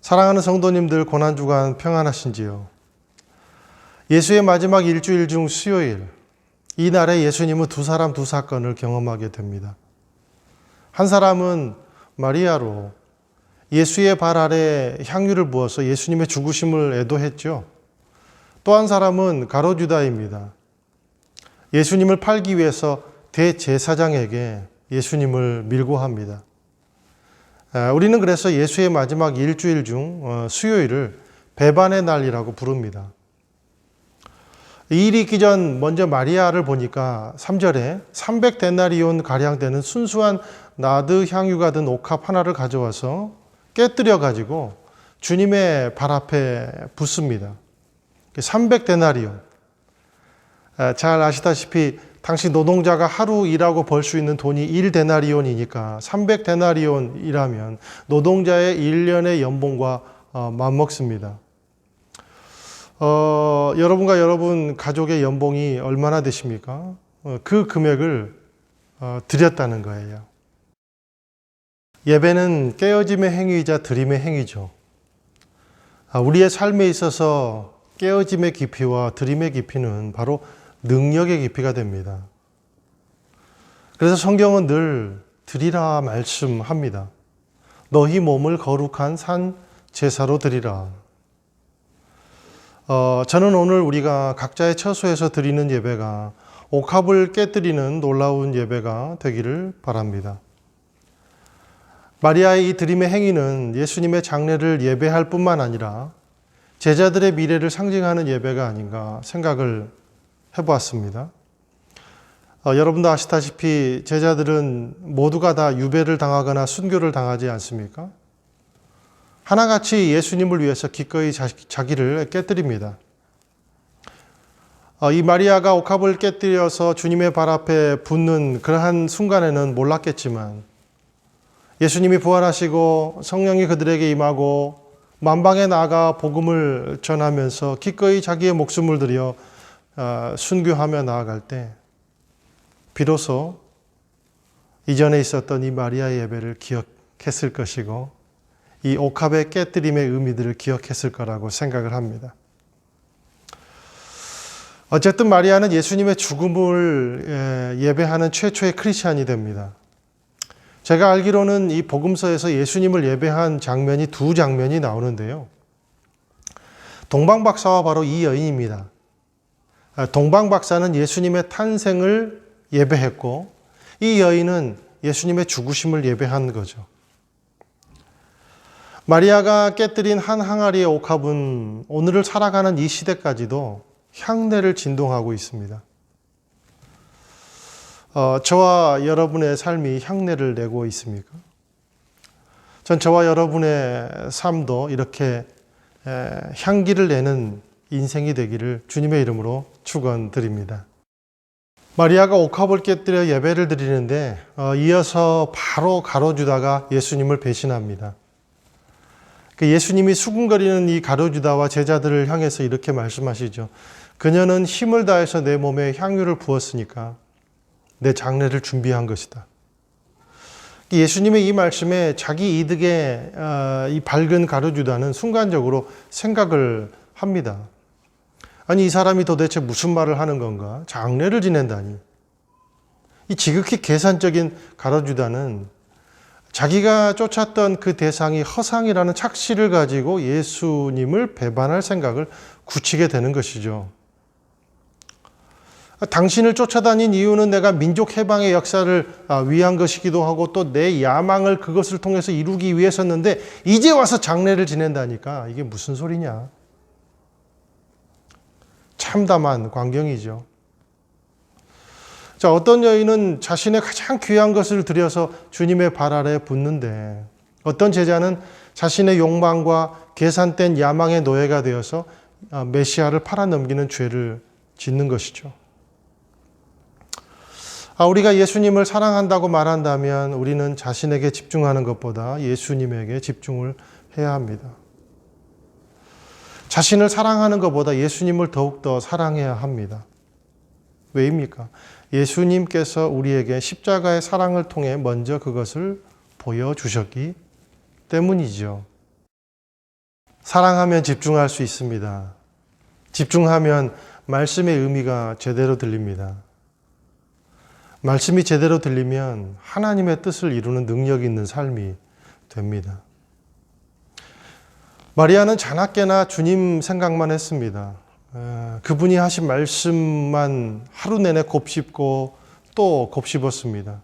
사랑하는 성도님들, 고난주간 평안하신지요? 예수의 마지막 일주일 중 수요일, 이 날에 예수님은 두 사람 두 사건을 경험하게 됩니다. 한 사람은 마리아로 예수의 발 아래 향유를 부어서 예수님의 죽으심을 애도했죠. 또 한 사람은 가롯유다입니다. 예수님을 팔기 위해서 대제사장에게 예수님을 밀고 합니다. 우리는 그래서 예수의 마지막 일주일 중 수요일을 배반의 날이라고 부릅니다. 이 일이 있기 전 먼저 마리아를 보니까 3절에 300데나리온 가량 되는 순수한 나드 향유가 든 옥합 하나를 가져와서 깨뜨려 가지고 주님의 발 앞에 붓습니다. 300데나리온. 잘 아시다시피 당시 노동자가 하루 일하고 벌 수 있는 돈이 1데나리온이니까 300데나리온이라면 노동자의 1년의 연봉과 맞먹습니다. 여러분과 여러분 가족의 연봉이 얼마나 되십니까? 그 금액을 드렸다는 거예요. 예배는 깨어짐의 행위이자 드림의 행위죠. 우리의 삶에 있어서 깨어짐의 깊이와 드림의 깊이는 바로 능력의 깊이가 됩니다. 그래서 성경은 늘 드리라 말씀합니다. 너희 몸을 거룩한 산 제사로 드리라. 저는 오늘 우리가 각자의 처소에서 드리는 예배가 옥합을 깨뜨리는 놀라운 예배가 되기를 바랍니다. 마리아의 이 드림의 행위는 예수님의 장례를 예배할 뿐만 아니라 제자들의 미래를 상징하는 예배가 아닌가 생각을 해보았습니다. 여러분도 아시다시피 제자들은 모두가 다 유배를 당하거나 순교를 당하지 않습니까? 하나같이 예수님을 위해서 기꺼이 자기를 깨뜨립니다. 이 마리아가 옥합을 깨뜨려서 주님의 발 앞에 붓는 그러한 순간에는 몰랐겠지만 예수님이 부활하시고 성령이 그들에게 임하고 만방에 나아가 복음을 전하면서 기꺼이 자기의 목숨을 들여 순교하며 나아갈 때 비로소 이전에 있었던 이 마리아의 예배를 기억했을 것이고 이 옥합의 깨뜨림의 의미들을 기억했을 거라고 생각을 합니다. 어쨌든 마리아는 예수님의 죽음을 예배하는 최초의 크리스찬이 됩니다. 제가 알기로는 이 복음서에서 예수님을 예배한 장면이 두 장면이 나오는데요. 동방박사와 바로 이 여인입니다. 동방박사는 예수님의 탄생을 예배했고 이 여인은 예수님의 죽으심을 예배한 거죠. 마리아가 깨뜨린 한 항아리의 옥합은 오늘을 살아가는 이 시대까지도 향내를 진동하고 있습니다. 저와 여러분의 삶이 향내를 내고 있습니까? 전 저와 여러분의 삶도 이렇게 향기를 내는 인생이 되기를 주님의 이름으로 축원드립니다. 마리아가 옥합을 깨뜨려 예배를 드리는데 이어서 바로 가롯유다가 예수님을 배신합니다. 예수님이 수군거리는 이 가롯유다와 제자들을 향해서 이렇게 말씀하시죠. 그녀는 힘을 다해서 내 몸에 향유를 부었으니까 내 장례를 준비한 것이다. 예수님의 이 말씀에 자기 이득에 이 밝은 가롯유다는 순간적으로 생각을 합니다. 아니 이 사람이 도대체 무슨 말을 하는 건가? 장례를 지낸다니. 이 지극히 계산적인 가롯유다는 자기가 쫓았던 그 대상이 허상이라는 착시를 가지고 예수님을 배반할 생각을 굳히게 되는 것이죠. 당신을 쫓아다닌 이유는 내가 민족 해방의 역사를 위한 것이기도 하고 또 내 야망을 그것을 통해서 이루기 위해서였는데 이제 와서 장례를 지낸다니까 이게 무슨 소리냐. 참담한 광경이죠. 자, 어떤 여인은 자신의 가장 귀한 것을 들여서 주님의 발 아래 붓는데 어떤 제자는 자신의 욕망과 계산된 야망의 노예가 되어서 메시아를 팔아넘기는 죄를 짓는 것이죠. 우리가 예수님을 사랑한다고 말한다면 우리는 자신에게 집중하는 것보다 예수님에게 집중을 해야 합니다. 자신을 사랑하는 것보다 예수님을 더욱더 사랑해야 합니다. 왜입니까? 예수님께서 우리에게 십자가의 사랑을 통해 먼저 그것을 보여주셨기 때문이죠. 사랑하면 집중할 수 있습니다. 집중하면 말씀의 의미가 제대로 들립니다. 말씀이 제대로 들리면 하나님의 뜻을 이루는 능력이 있는 삶이 됩니다. 마리아는 자나깨나 주님 생각만 했습니다. 그분이 하신 말씀만 하루 내내 곱씹고 또 곱씹었습니다.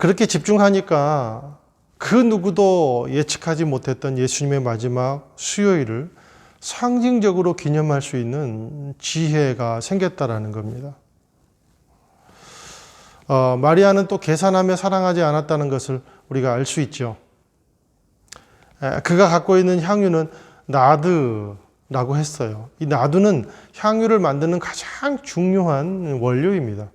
그렇게 집중하니까 그 누구도 예측하지 못했던 예수님의 마지막 수요일을 상징적으로 기념할 수 있는 지혜가 생겼다라는 겁니다. 마리아는 또 계산하며 사랑하지 않았다는 것을 우리가 알 수 있죠. 그가 갖고 있는 향유는 나드라고 했어요. 이 나드는 향유를 만드는 가장 중요한 원료입니다.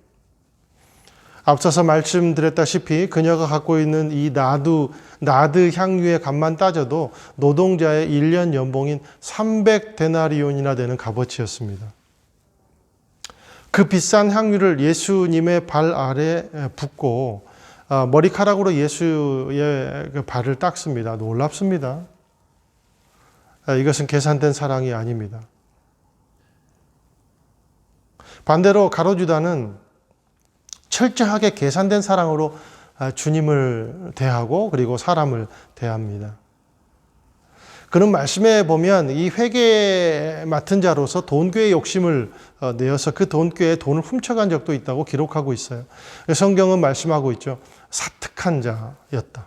앞서서 말씀드렸다시피 그녀가 갖고 있는 이 나드 향유의 값만 따져도 노동자의 1년 연봉인 300데나리온이나 되는 값어치였습니다. 그 비싼 향유를 예수님의 발 아래 붓고 머리카락으로 예수의 발을 닦습니다. 놀랍습니다. 이것은 계산된 사랑이 아닙니다. 반대로 가롯유다는 철저하게 계산된 사랑으로 주님을 대하고 그리고 사람을 대합니다. 그런 말씀에 보면 이 회계 맡은 자로서 돈꾀의 욕심을 내어서 그 돈꾀에 돈을 훔쳐간 적도 있다고 기록하고 있어요. 성경은 말씀하고 있죠. 사특한 자였다.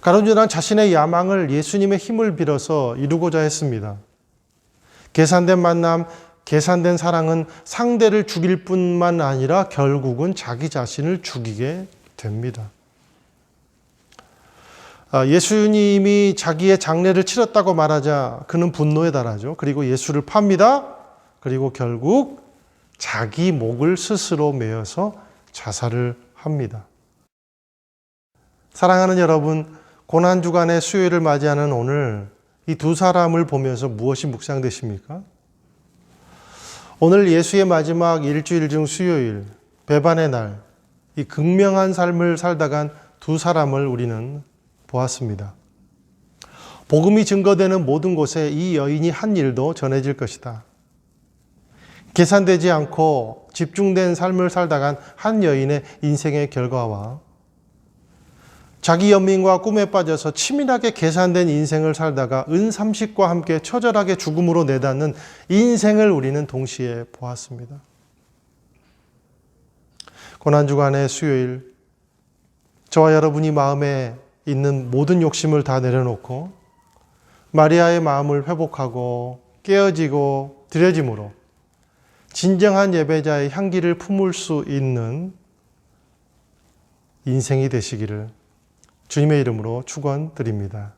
가룟유다는 자신의 야망을 예수님의 힘을 빌어서 이루고자 했습니다. 계산된 만남, 계산된 사랑은 상대를 죽일 뿐만 아니라 결국은 자기 자신을 죽이게 됩니다. 예수님이 자기의 장례를 치렀다고 말하자 그는 분노에 달하죠. 그리고 예수를 팝니다. 그리고 결국 자기 목을 스스로 메어서 자살을 합니다. 사랑하는 여러분, 고난주간의 수요일을 맞이하는 오늘 이 두 사람을 보면서 무엇이 묵상되십니까? 오늘 예수의 마지막 일주일 중 수요일, 배반의 날, 이 극명한 삶을 살다 간 두 사람을 우리는 보았습니다. 복음이 증거되는 모든 곳에 이 여인이 한 일도 전해질 것이다. 계산되지 않고 집중된 삶을 살다 간 한 여인의 인생의 결과와 자기 연민과 꿈에 빠져서 치밀하게 계산된 인생을 살다가 은삼식과 함께 처절하게 죽음으로 내닫는 인생을 우리는 동시에 보았습니다. 고난주간의 수요일, 저와 여러분이 마음에 있는 모든 욕심을 다 내려놓고 마리아의 마음을 회복하고 깨어지고 드려짐으로 진정한 예배자의 향기를 품을 수 있는 인생이 되시기를 주님의 이름으로 축원드립니다.